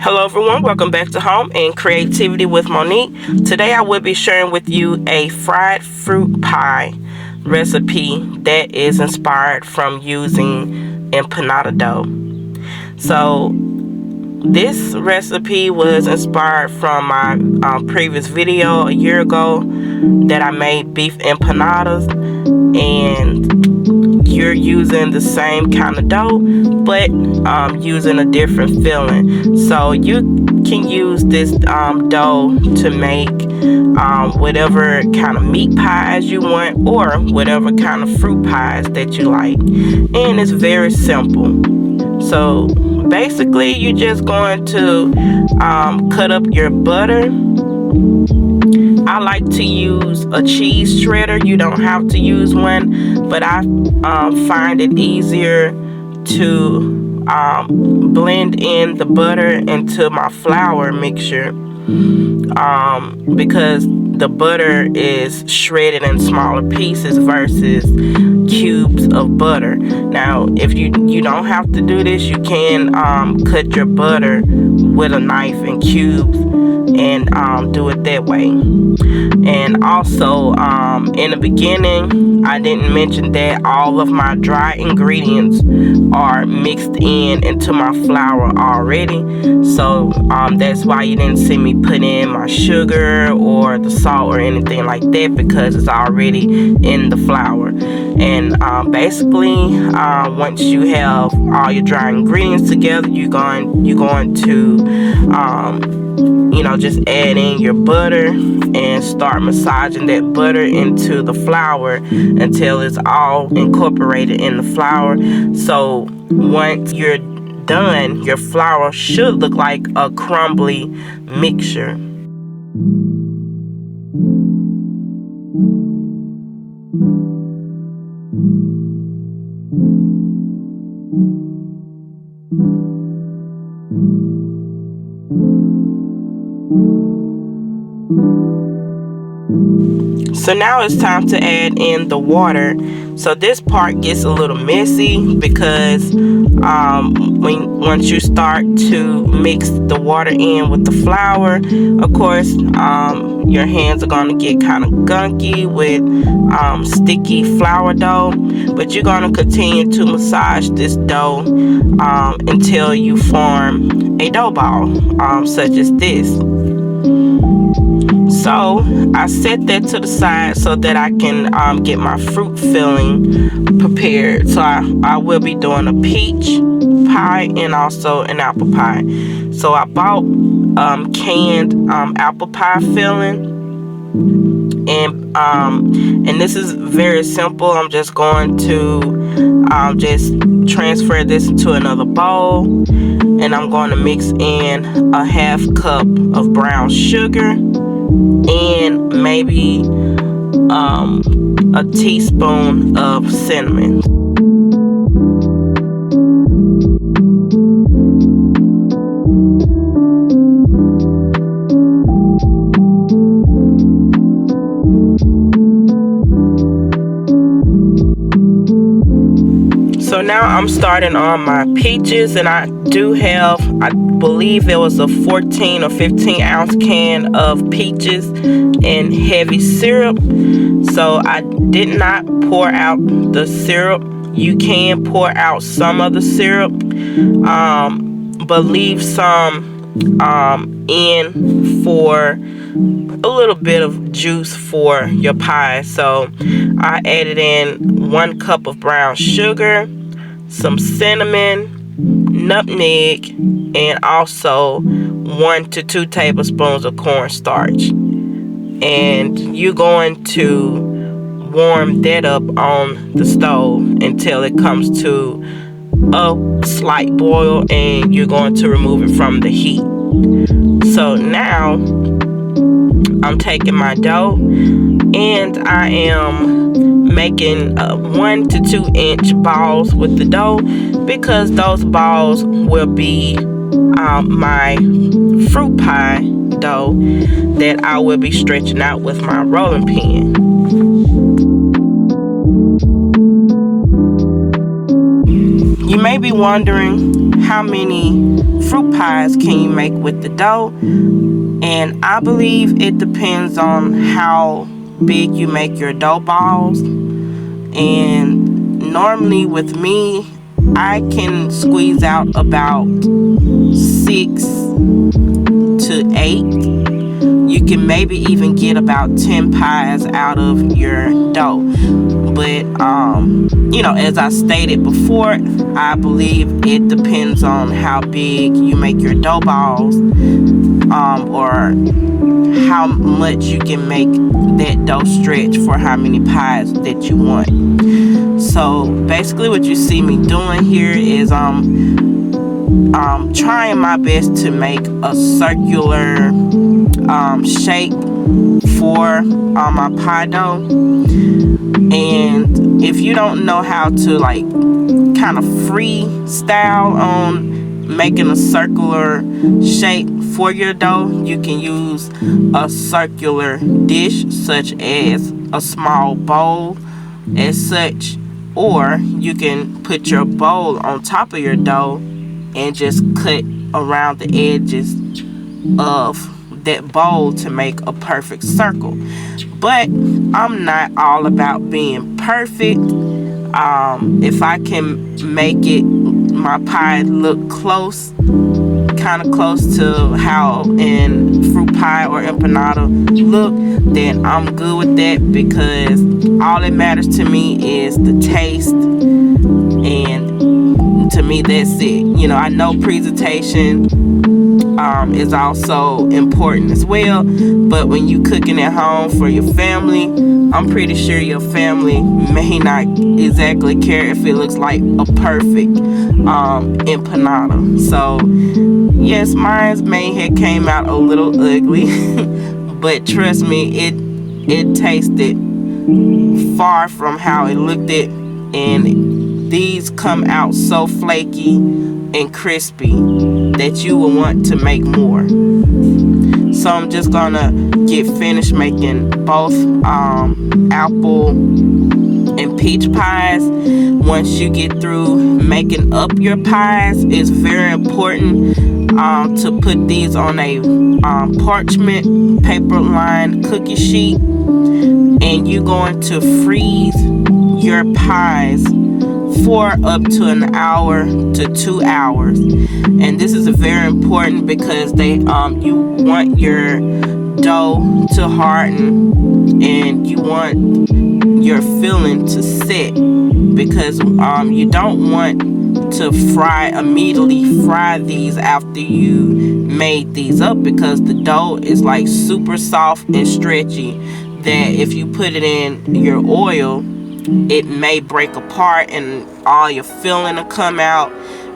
Hello everyone, welcome back to Home and Creativity with Monique. Today I will be sharing with you a fried fruit pie recipe that is inspired from using empanada dough. So this recipe was inspired from my previous video a year ago that I made beef empanadas, and you're using the same kind of dough but using a different filling. So you can use this dough to make whatever kind of meat pies you want or whatever kind of fruit pies that you like, and it's very simple. So basically you're just going to cut up your butter. I like to use a cheese shredder. You don't have to use one, but I find it easier to blend in the butter into my flour mixture because the butter is shredded in smaller pieces versus cubes of butter. Now if you don't have to do this, you can cut your butter with a knife in cubes and do it that way. And also in the beginning I didn't mention that all of my dry ingredients are mixed into my flour already, so that's why you didn't see me put in my sugar or the salt or anything like that, because it's already in the flour. And basically once you have all your dry ingredients together, you're going to just add in your butter and start massaging that butter into the flour until it's all incorporated in the flour. So once you're done, your flour should look like a crumbly mixture. So now it's time to add in the water. So this part gets a little messy because once you start to mix the water in with the flour, of course your hands are going to get kind of gunky with sticky flour dough, but you're going to continue to massage this dough until you form a dough ball such as this. So I set that to the side so that I can get my fruit filling prepared. So I will be doing a peach pie and also an apple pie. So I bought canned apple pie filling, and this is very simple. I'm just going to just transfer this into another bowl, and I'm going to mix in a half cup of brown sugar and maybe a teaspoon of cinnamon. So now I'm starting on my peaches, and I do have, I believe it was a 14 or 15 ounce can of peaches and heavy syrup. So I did not pour out the syrup. You can pour out some of the syrup, but leave some in for a little bit of juice for your pie. So I added in 1 cup of brown sugar, some cinnamon, nutmeg, and also 1 to 2 tablespoons of cornstarch. And you're going to warm that up on the stove until it comes to a slight boil, and you're going to remove it from the heat. So now I'm taking my dough and I am making 1 to 2 inch balls with the dough, because those balls will be my fruit pie dough that I will be stretching out with my rolling pin. You may be wondering how many fruit pies can you make with the dough. And I believe it depends on how big you make your dough balls. And normally with me, I can squeeze out about 6 to 8. You can maybe even get about 10 pies out of your dough. But you know, as I stated before, I believe it depends on how big you make your dough balls, or how much you can make that dough stretch for how many pies that you want. So basically what you see me doing here is trying my best to make a circular shape for my pie dough. And if you don't know how to like kind of freestyle on making a circular shape for your dough, you can use a circular dish such as a small bowl as such, or you can put your bowl on top of your dough and just cut around the edges of that bowl to make a perfect circle. But I'm not all about being perfect. If I can make my pie look close, kind of close to how in fruit pie or empanada look, then I'm good with that, because all that matters to me is the taste, and to me that's it. You know, I know presentation is also important as well, but when you cooking at home for your family, I'm pretty sure your family may not exactly care if it looks like a perfect empanada. So yes, mine may have came out a little ugly, but trust me, it tasted far from how it looked it, and these come out so flaky and crispy that you will want to make more. So I'm just gonna get finished making both apple and peach pies. Once you get through making up your pies, it's very important to put these on a parchment paper lined cookie sheet, and you're going to freeze your pies for up to an hour to 2 hours. And this is very important because you want your dough to harden, and you want your filling to set, because you don't want to immediately fry these after you made these up, because the dough is like super soft and stretchy, that if you put it in your oil, it may break apart and all your filling will come out,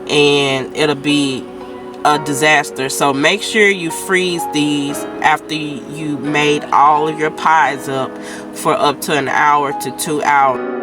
and it'll be a disaster. So make sure you freeze these after you made all of your pies up for up to an hour to 2 hours.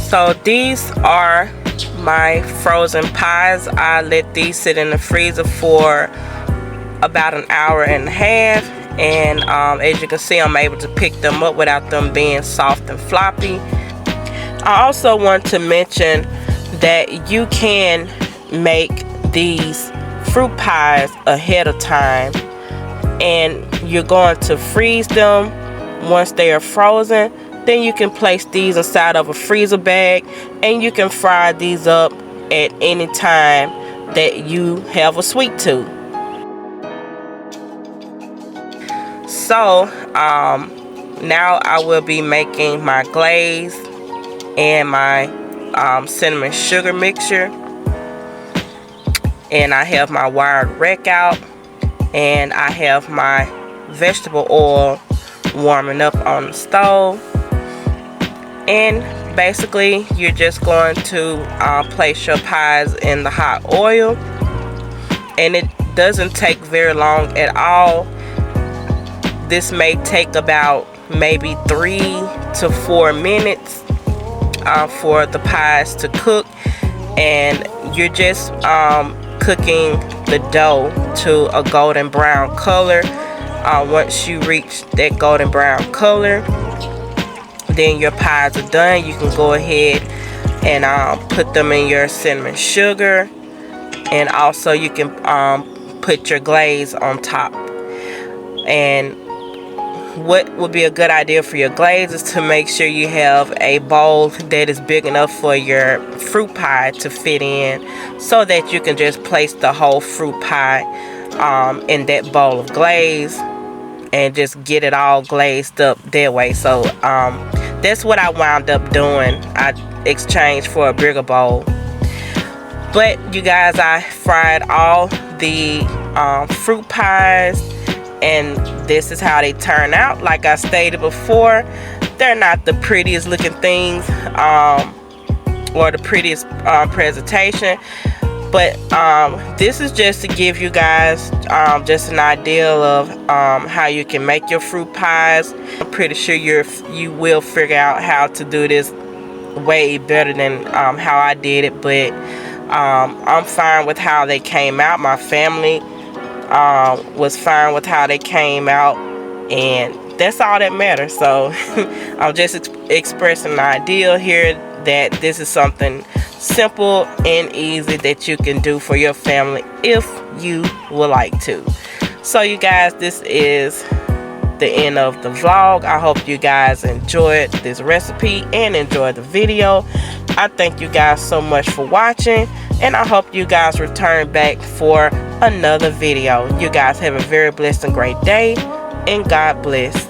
So these are my frozen pies. I let these sit in the freezer for about an hour and a half, and as you can see, I'm able to pick them up without them being soft and floppy. I also want to mention that you can make these fruit pies ahead of time, and you're going to freeze them. Once they are frozen, then you can place these inside of a freezer bag, and you can fry these up at any time that you have a sweet tooth. So now I will be making my glaze and my cinnamon sugar mixture, and I have my wired rack out, and I have my vegetable oil warming up on the stove. And basically you're just going to place your pies in the hot oil, and it doesn't take very long at all. This may take about maybe 3 to 4 minutes for the pies to cook, and you're just cooking the dough to a golden brown color. Once you reach that golden brown color, then your pies are done. You can go ahead and put them in your cinnamon sugar, and also you can put your glaze on top. And what would be a good idea for your glaze is to make sure you have a bowl that is big enough for your fruit pie to fit in, so that you can just place the whole fruit pie in that bowl of glaze and just get it all glazed up that way. So that's what I wound up doing. I exchanged for a bigger bowl. But you guys, I fried all the fruit pies, and this is how they turn out. Like I stated before, they're not the prettiest looking things or the prettiest presentation, but this is just to give you guys just an idea of how you can make your fruit pies. I'm pretty sure you will figure out how to do this way better than how I did it, but I'm fine with how they came out. My family was fine with how they came out, and that's all that matters. So I'm just expressing an idea here that this is something simple and easy that you can do for your family if you would like to. So you guys, this is the end of the vlog. I hope you guys enjoyed this recipe and enjoyed the video. I thank you guys so much for watching, and I hope you guys return back for another video. You guys have a very blessed and great day, and God bless.